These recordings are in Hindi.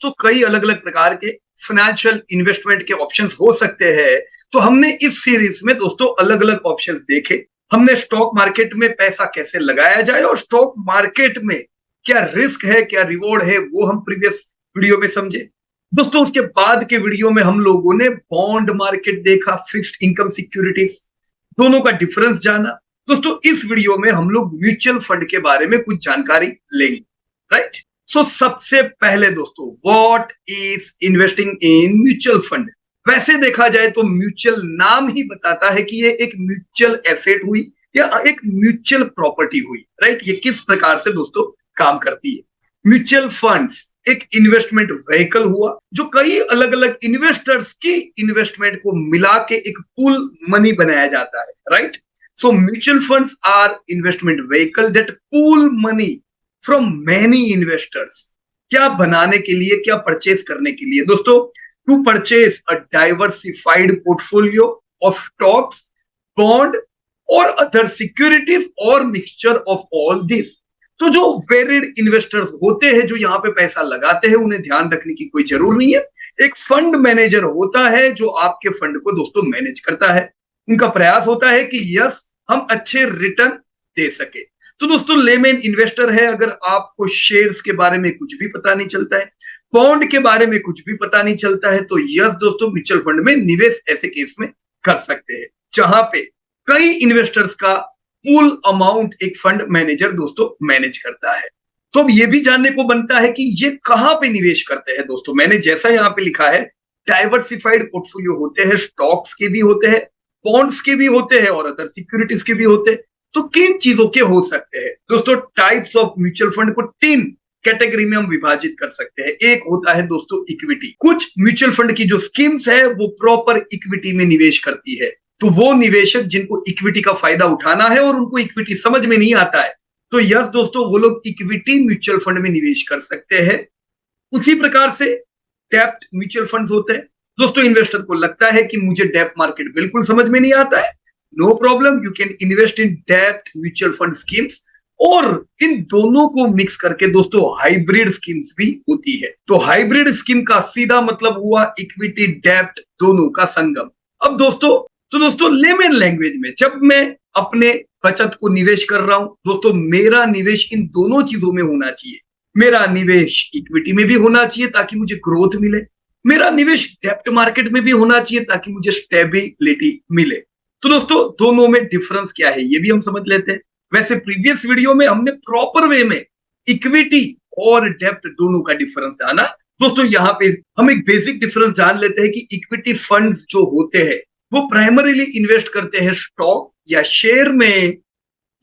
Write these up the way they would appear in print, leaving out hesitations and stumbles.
दोस्तों कई अलग अलग प्रकार के फाइनेंशियल इन्वेस्टमेंट के ऑप्शंस हो सकते हैं। तो हमने इस सीरीज में दोस्तों अलग अलग ऑप्शंस देखे। हमने स्टॉक मार्केट में पैसा कैसे लगाया जाए और स्टॉक मार्केट में क्या रिस्क है क्या रिवॉर्ड है वो हम प्रीवियस वीडियो में समझे। दोस्तों उसके बाद के वीडियो में हम लोगों ने बॉन्ड मार्केट देखा, फिक्स्ड इनकम सिक्योरिटीज, दोनों का डिफरेंस जाना। दोस्तों इस वीडियो में हम लोग म्यूचुअल फंड के बारे में कुछ जानकारी लेंगे, राइट। सो सबसे पहले दोस्तों, what is investing in mutual fund. वैसे देखा जाए तो म्यूचुअल नाम ही बताता है कि ये एक म्यूचुअल एसेट हुई या एक म्यूचुअल प्रॉपर्टी हुई, राइट। ये किस प्रकार से दोस्तों काम करती है। म्यूचुअल फंड्स एक इन्वेस्टमेंट व्हीकल हुआ जो कई अलग अलग इन्वेस्टर्स की इन्वेस्टमेंट को मिला के एक पूल मनी बनाया जाता है, right. So mutual funds are investment vehicle that pool money from many investors. क्या बनाने के लिए, क्या परचेस करने के लिए दोस्तों, to purchase a diversified portfolio of stocks, bond और अदर सिक्योरिटीज और मिक्सचर ऑफ ऑल दिस। तो जो वेरिड इन्वेस्टर्स होते हैं जो यहाँ पे पैसा लगाते हैं उन्हें ध्यान रखने की कोई जरूर नहीं है। एक फंड मैनेजर होता है जो आपके फंड को दोस्तों मैनेज करता है। उनका प्रयास होता है कि यस हम अच्छे रिटर्न दे सके। तो दोस्तों लेमैन इन्वेस्टर है अगर आपको शेयर्स के बारे में कुछ भी पता नहीं चलता है, बॉन्ड के बारे में कुछ भी पता नहीं चलता है, तो यस दोस्तों म्यूचुअल फंड में निवेश ऐसे केस में कर सकते हैं जहां पे कई इन्वेस्टर्स का पूल अमाउंट एक फंड मैनेजर दोस्तों मैनेज करता है। तो अब ये भी जानने को बनता है कि ये कहां पे निवेश करते हैं दोस्तों। मैंने जैसा यहाँ पे लिखा है डाइवर्सिफाइड पोर्टफोलियो होते हैं, स्टॉक्स के भी होते हैं, बॉन्ड्स के भी होते हैं और अदर सिक्योरिटीज के भी होते हैं। तो किन चीजों के हो सकते हैं दोस्तों। टाइप्स ऑफ म्यूचुअल फंड को 3 कैटेगरी में हम विभाजित कर सकते हैं। एक होता है दोस्तों इक्विटी। कुछ म्यूचुअल फंड की जो स्कीम्स है वो प्रॉपर इक्विटी में निवेश करती है। तो वो निवेशक जिनको इक्विटी का फायदा उठाना है और उनको इक्विटी समझ में नहीं आता है, तो यस दोस्तों वो लोग इक्विटी म्यूचुअल फंड में निवेश कर सकते हैं। उसी प्रकार से डेब्ट म्यूचुअल फंड्स होते हैं। दोस्तों इन्वेस्टर को लगता है कि मुझे डेब्ट मार्केट बिल्कुल समझ में नहीं आता है, no problem, you can invest in डेब्ट म्यूचुअल फंड स्कीम्स। और इन दोनों को मिक्स करके दोस्तों हाइब्रिड स्कीम्स भी होती है। तो हाइब्रिड स्कीम का सीधा मतलब हुआ इक्विटी डेब्ट दोनों का संगम। अब दोस्तों लेमन लैंग्वेज में जब मैं अपने बचत को निवेश कर रहा हूं दोस्तों, मेरा निवेश इन दोनों चीजों में होना चाहिए। मेरा निवेश इक्विटी में भी होना चाहिए ताकि मुझे ग्रोथ मिले, मेरा निवेश डेब्ट मार्केट में भी होना चाहिए ताकि मुझे स्टेबिलिटी मिले। तो दोस्तों दोनों में डिफरेंस क्या है ये भी हम समझ लेते हैं। वैसे प्रीवियस वीडियो में हमने प्रॉपर वे में इक्विटी और डेब्ट दोनों का डिफरेंस जाना। दोस्तों यहाँ पे हम एक बेसिक डिफरेंस जान लेते हैं कि इक्विटी फंड्स जो होते हैं वो प्राइमरीली इन्वेस्ट करते हैं स्टॉक या शेयर में,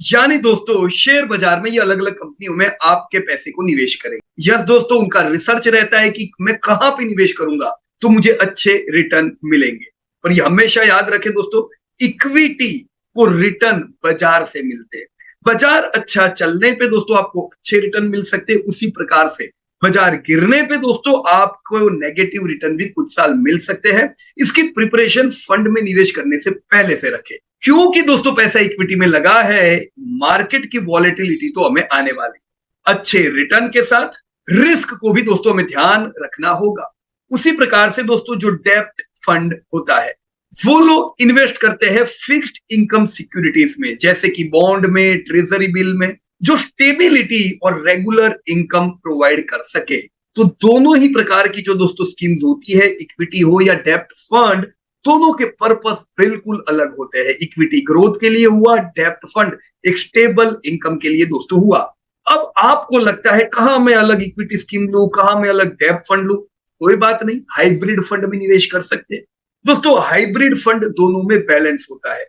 यानी दोस्तों शेयर बाजार में या अलग अलग कंपनियों में आपके पैसे को निवेश करें। यस दोस्तों उनका रिसर्च रहता है कि मैं कहां पे निवेश करूंगा तो मुझे अच्छे रिटर्न मिलेंगे। पर ये हमेशा याद रखें दोस्तों, इक्विटी को रिटर्न बाजार से मिलते हैं। बाजार अच्छा चलने पे दोस्तों आपको अच्छे रिटर्न मिल सकते हैं, उसी प्रकार से बाजार गिरने पे दोस्तों आपको नेगेटिव रिटर्न भी कुछ साल मिल सकते हैं। इसकी प्रिपरेशन फंड में निवेश करने से पहले से रखें, क्योंकि दोस्तों पैसा इक्विटी में लगा है, मार्केट की वॉलेटिलिटी तो हमें आने वाली। अच्छे रिटर्न के साथ रिस्क को भी दोस्तों हमें ध्यान रखना होगा। उसी प्रकार से दोस्तों जो डेब्ट फंड होता है वो लोग इन्वेस्ट करते हैं फिक्स्ड इनकम सिक्योरिटीज में, जैसे कि बॉन्ड में, ट्रेजरी बिल में, जो स्टेबिलिटी और रेगुलर इनकम प्रोवाइड कर सके। तो दोनों ही प्रकार की जो दोस्तों स्कीम्स होती है, इक्विटी हो या डेब्ट फंड, दोनों के पर्पस बिल्कुल अलग होते हैं। इक्विटी ग्रोथ के लिए हुआ, डेब्ट फंड एक स्टेबल इनकम के लिए दोस्तों हुआ। अब आपको लगता है कहां मैं अलग इक्विटी स्कीम लूं, कहां मैं अलग डेब्ट फंड लूं, कोई बात नहीं, हाइब्रिड फंड में निवेश कर सकते हैं। दोस्तों हाइब्रिड फंड दोनों में बैलेंस होता है।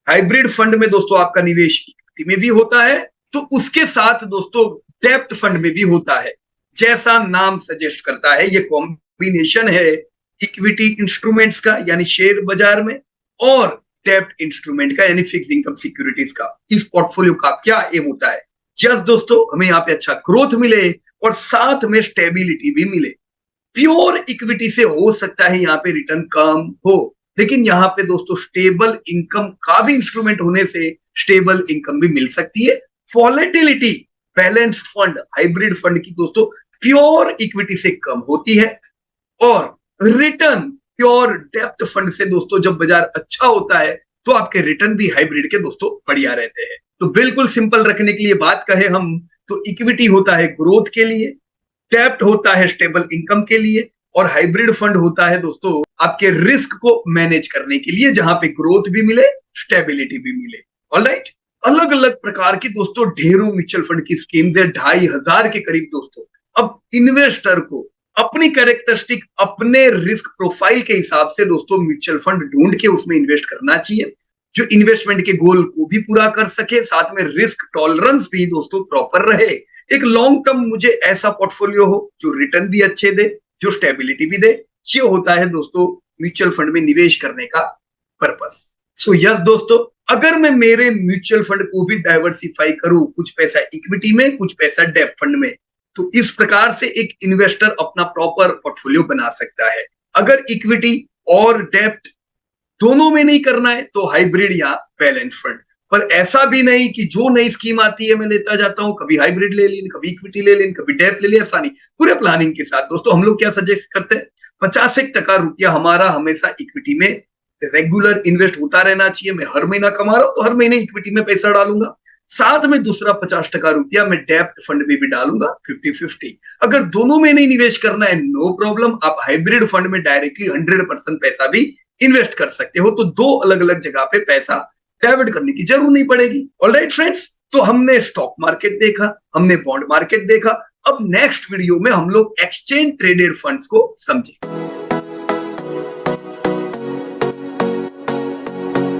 हाइब्रिड फंड में दोस्तों आपका निवेश इक्विटी में भी होता है, तो उसके साथ दोस्तों डेब्ट फंड में भी होता है। जैसा नाम सजेस्ट करता है ये कॉम्बिनेशन है इक्विटी इंस्ट्रूमेंट्स का यानी शेयर बाजार में, और डेब्ट इंस्ट्रूमेंट का यानी फिक्स इनकम सिक्योरिटीज का। इस पोर्टफोलियो का क्या एम होता है, जस्ट दोस्तों हमें यहाँ पे अच्छा ग्रोथ मिले और साथ में स्टेबिलिटी भी मिले। प्योर इक्विटी से हो सकता है यहाँ पे रिटर्न कम हो, लेकिन यहाँ पे दोस्तों स्टेबल इनकम का भी इंस्ट्रूमेंट होने से स्टेबल इनकम भी मिल सकती है। Volatility balanced fund, hybrid fund की दोस्तों प्योर इक्विटी से कम होती है और रिटर्न प्योर डेप्थ फंड से दोस्तों जब बाजार अच्छा होता है तो आपके रिटर्न भी हाइब्रिड के दोस्तों बढ़िया रहते हैं। तो बिल्कुल सिंपल रखने के लिए बात कहे हम तो इक्विटी होता है ग्रोथ के लिए, डेप्ट होता है स्टेबल इनकम के लिए और हाइब्रिड फंड होता है दोस्तों आपके रिस्क को मैनेज करने के लिए, जहां पे ग्रोथ भी मिले स्टेबिलिटी भी मिले। ऑलराइट, अलग अलग प्रकार की दोस्तों ढेरों म्यूचुअल फंड की स्कीम्स है, 2500 के करीब दोस्तों। अब इन्वेस्टर को अपनी कैरेक्टरिस्टिक अपने रिस्क प्रोफाइल के हिसाब से दोस्तों म्यूचुअल फंड ढूंढ के उसमें इन्वेस्ट करना चाहिए, जो इन्वेस्टमेंट के गोल को भी पूरा कर सके, साथ में रिस्क टॉलरेंस भी दोस्तों प्रॉपर रहे। एक लॉन्ग टर्म मुझे ऐसा पोर्टफोलियो हो जो रिटर्न भी अच्छे दे, जो स्टेबिलिटी भी दे, ये होता है दोस्तों म्यूचुअल फंड में निवेश करने का पर्पस। सो यस दोस्तों, अगर मैं मेरे म्यूचुअल फंड को भी डाइवर्सिफाई करूं, कुछ पैसा इक्विटी में कुछ पैसा डेप्ट फंड में, तो इस प्रकार से एक इन्वेस्टर अपना प्रॉपर पोर्टफोलियो बना सकता है। अगर इक्विटी और डेप्ट दोनों में नहीं करना है तो हाइब्रिड या बैलेंस फंड, पर ऐसा भी नहीं कि जो नई स्कीम आती है मैं लेता जाता हूं, कभी हाइब्रिड ले ली, कभी इक्विटी ले ली, कभी डेप्ट ले लिया, ऐसा नहीं। पूरे प्लानिंग के साथ दोस्तों हम लोग क्या सजेस्ट करते हैं, 50% रुपया हमारा हमेशा इक्विटी में रेगुलर इन्वेस्ट होता रहना चाहिए। मैं हर महीना कमा रहा हूं तो हर महीने इक्विटी में पैसा डालूंगा, साथ में दूसरा 50% रुपया मैं डेप्ट फंड में भी डालूंगा, 50-50। अगर दोनों में नहीं निवेश करना है नो प्रॉब्लम, आप हाइब्रिड फंड में डायरेक्टली 100% पैसा भी इन्वेस्ट कर सकते हो, तो दो अलग अलग जगह पे पैसा डाइवर्ट करने की जरूरत नहीं पड़ेगी। ऑलराइट फ्रेंड्स, तो हमने स्टॉक मार्केट देखा, हमने बॉन्ड मार्केट देखा, अब नेक्स्ट वीडियो में हम लोग एक्सचेंज ट्रेडेड फंड्स को समझेंगे।